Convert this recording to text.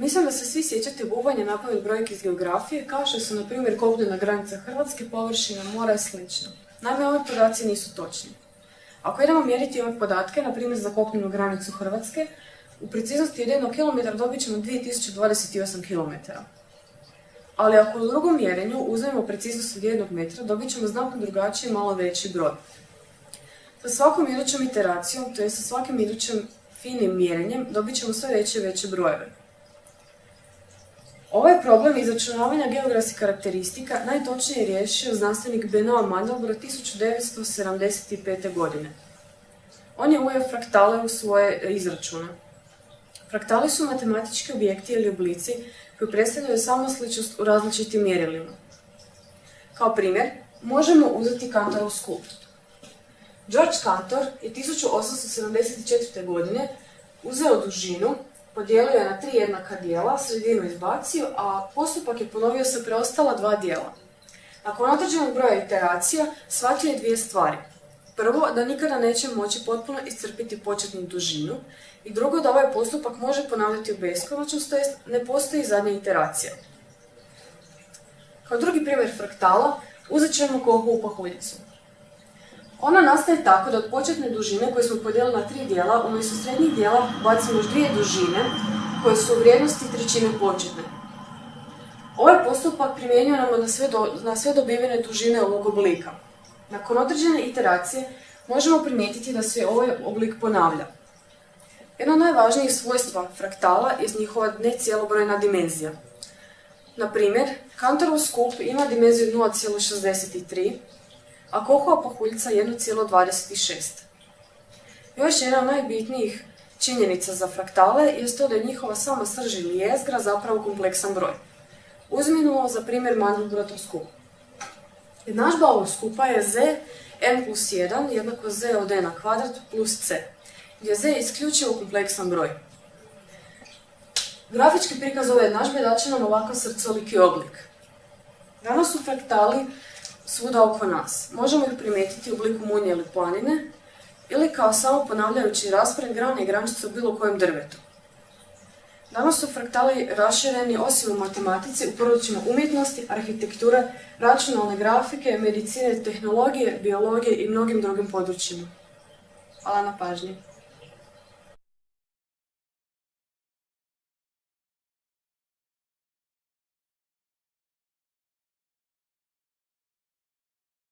Mislim da se svi sjećate bubanja na pamet brojke iz geografije, kao što su, na primjer, kopnena granica Hrvatske, površina, mora i sl. Naime, ove podaci nisu točni. Ako idemo mjeriti ove podatke, na primjer za kopnenu granicu Hrvatske, u preciznosti od 1 km dobit ćemo 2028 km. Ali ako u drugom mjerenju uzmemo preciznost od 1 metra, dobit ćemo znatno drugačiji i malo veći broj. Sa svakom idućom iteracijom, to je sa svakim idućim finim mjerenjem, dobit ćemo sve veće i veće brojeve. Ovaj problem izračunavanja geografskih karakteristika najtočnije riješio znanstvenik Benoit Mandelbrot 1975. godine. On je uveo fraktale u svoje izračune. Fraktali su matematički objekti ili oblici koji predstavljaju samosličnost u različitim mjerilima. Kao primjer, možemo uzeti Cantorov skup. George Cantor je 1874. godine uzeo dužinu, podijelio je na 3 jednaka dijela, sredinu izbacio, a postupak je ponovio sa preostala 2 dijela. Nakon određenog broja iteracija, shvatio je 2 stvari. Prvo, da nikada neće moći potpuno iscrpiti početnu dužinu, i drugo, da ovaj postupak može ponavljati u beskonačnost, to jest ne postoji zadnja iteracija. Kao drugi primjer fraktala, uzet ćemo kohu pahuljicu. Ona nastaje tako da od početne dužine koje smo podijelili na 3 dijela, umjesto srednjih dijela bacimo još 2 dužine koje su u vrijednosti trećine početne. Ovaj postupak primjenjujemo na sve dobivene dužine ovog oblika. Nakon određene iteracije možemo primijetiti da se ovaj oblik ponavlja. Jedno od najvažnijih svojstva fraktala je njihova necijelobrojna dimenzija. Na primjer, Cantorov skup ima dimenziju 0,63, a kohova pahuljica 1,26. Još jedna od najbitnijih činjenica za fraktale je to da je njihova sama srž ili jezgra zapravo kompleksan broj. Uzmimo za primjer Mandelbrotov skup. Jednadžba ovog skupa je z n plus 1 jednako z od n na kvadrat plus c, gdje z je isključivo kompleksan broj. Grafički prikaz ove jednadžbe daće nam ovakav srcoliki oblik. Danas su fraktali svuda oko nas. Možemo ih primijetiti u obliku munje ili planine, ili kao samo ponavljajući raspored grane i grančice u bilo kojem drvetu. Danas su fraktali rašireni osim u matematici u područjima umjetnosti, arhitekture, računalne grafike, medicine, tehnologije, biologije i mnogim drugim područjima. Hvala na pažnji.